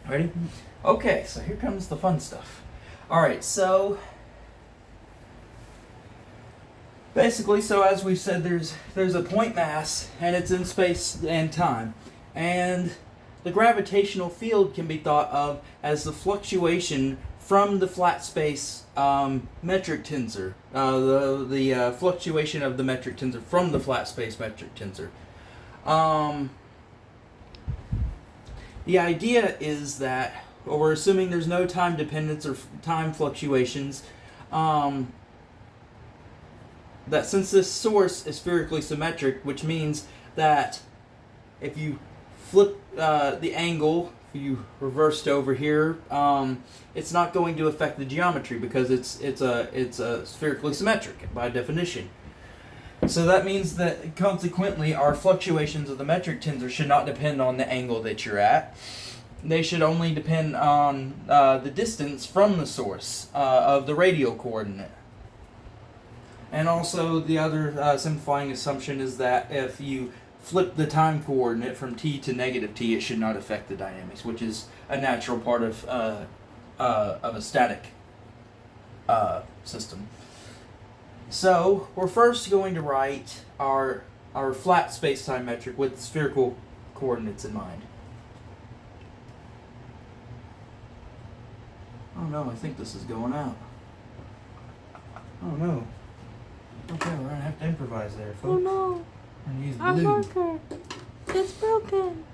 Ready? Okay, so here comes the fun stuff. Alright, so basically, so as we said, there's a point mass, and it's in space and time. And the gravitational field can be thought of as the fluctuation from the flat space metric tensor. The fluctuation of the metric tensor from the flat space metric tensor. The idea is that, well, we're assuming there's no time dependence or time fluctuations, that since this source is spherically symmetric, which means that if you flip the angle, if you reversed over here, it's not going to affect the geometry because it's a spherically symmetric by definition. So that means that consequently our fluctuations of the metric tensor should not depend on the angle that you're at. They should only depend on the distance from the source of the radial coordinate. And also the other simplifying assumption is that if you flip the time coordinate from t to negative t, it should not affect the dynamics, which is a natural part of a static system. So we're first going to write our flat space-time metric with spherical coordinates in mind. Oh no, I think this is going out. Oh no. Okay, we're gonna have to improvise there, folks. Oh no. We're gonna use Our blue. marker. It's broken.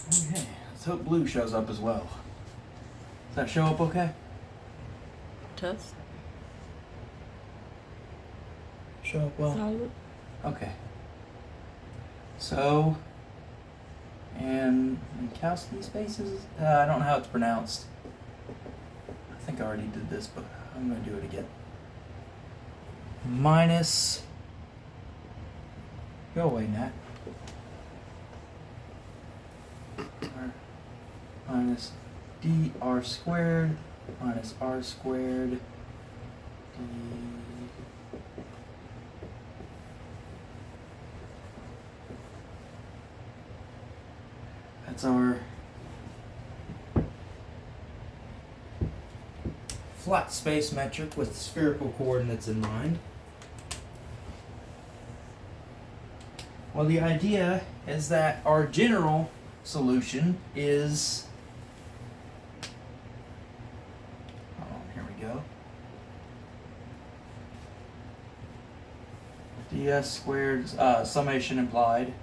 Okay, let's hope blue shows up as well. Does that show up okay? Test. Show up well? Solid. Okay. So, and Minkowski spaces? I don't know how it's pronounced. I think I already did this, but I'm going to do it again. Minus, go away, Nat. Minus dr squared minus r squared d. That's our flat space metric with spherical coordinates in mind. Well, the idea is that our general solution is, here we go, ds squared, summation implied,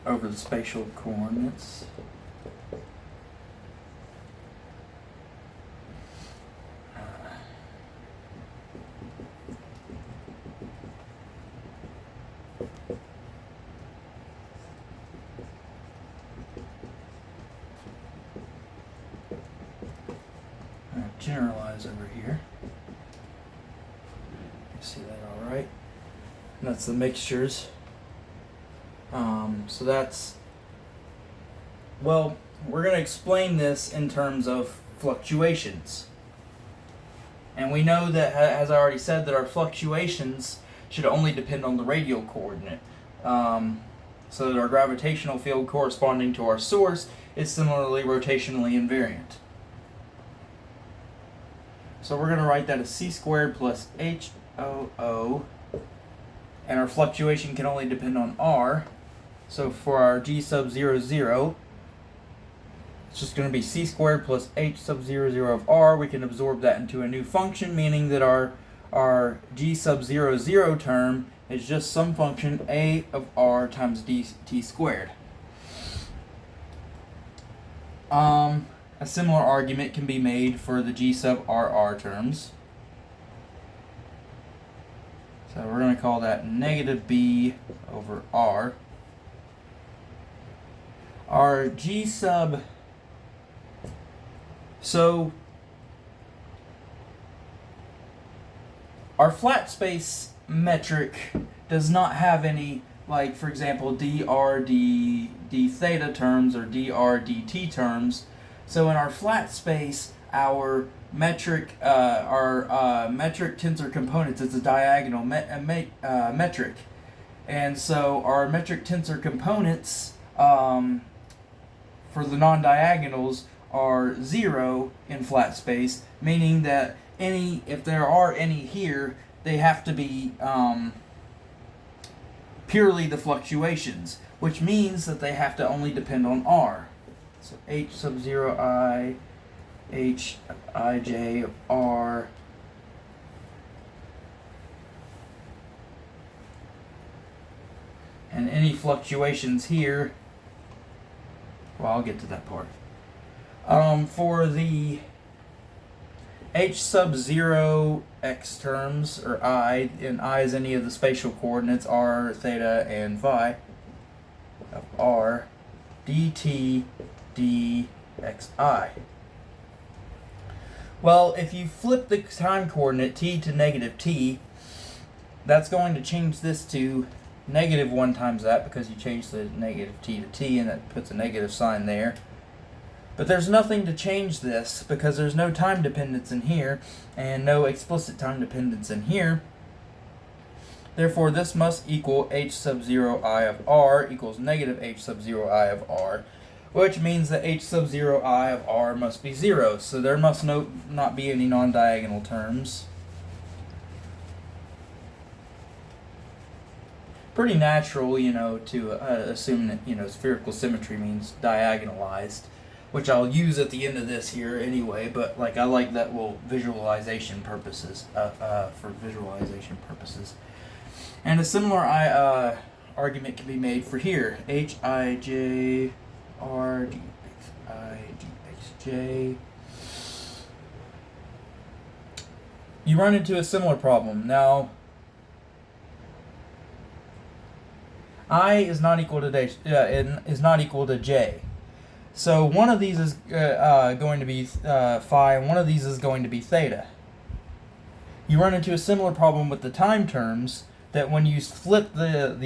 over the spatial coordinates. Generalize over here. You see that all right? And that's the mixtures. So that's, well, we're going to explain this in terms of fluctuations. And we know that, as I already said, that our fluctuations should only depend on the radial coordinate. So that our gravitational field corresponding to our source is similarly rotationally invariant. So we're going to write that as c squared plus HOO. And our fluctuation can only depend on r. So for our g sub 0, 0, it's just going to be c squared plus h sub 0, 0 of r. We can absorb that into a new function, meaning that our g sub 0, 0 term is just some function a of r times dt squared. A similar argument can be made for the g sub rr terms. So we're going to call that negative b over r. Our g sub, so our flat space metric does not have any like for example d theta terms or dr dt terms. So in our flat space, our metric tensor components, it's a diagonal metric, and so our metric tensor components for the non-diagonals are 0 in flat space, meaning that if there are any here, they have to be purely the fluctuations, which means that they have to only depend on r. So h sub 0 I, h I j of r, and any fluctuations here, well, I'll get to that part. For the h sub 0 x terms, or I, and I is any of the spatial coordinates, r, theta, and phi, of r, dt dxi. Well, if you flip the time coordinate t to negative t, that's going to change this to negative 1 times that, because you change the negative t to t, and that puts a negative sign there. But there's nothing to change this because there's no time dependence in here and no explicit time dependence in here. Therefore, this must equal h sub 0 I of r equals negative h sub 0 I of r, which means that h sub 0 I of r must be 0. So there must not be any non-diagonal terms. Pretty natural, to assume that, spherical symmetry means diagonalized, which I'll use at the end of this here anyway, but I like that visualization purposes, for visualization purposes. And a similar argument can be made for here. H I j r dxi dxj. You run into a similar problem. Now, I is not equal to j. So one of these is going to be phi, and one of these is going to be theta. You run into a similar problem with the time terms, that when you flip the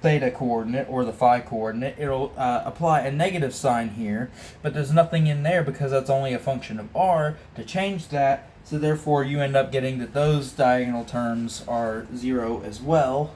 theta coordinate or the phi coordinate, it'll apply a negative sign here, but there's nothing in there because that's only a function of r to change that. So therefore, you end up getting that those diagonal terms are 0 as well.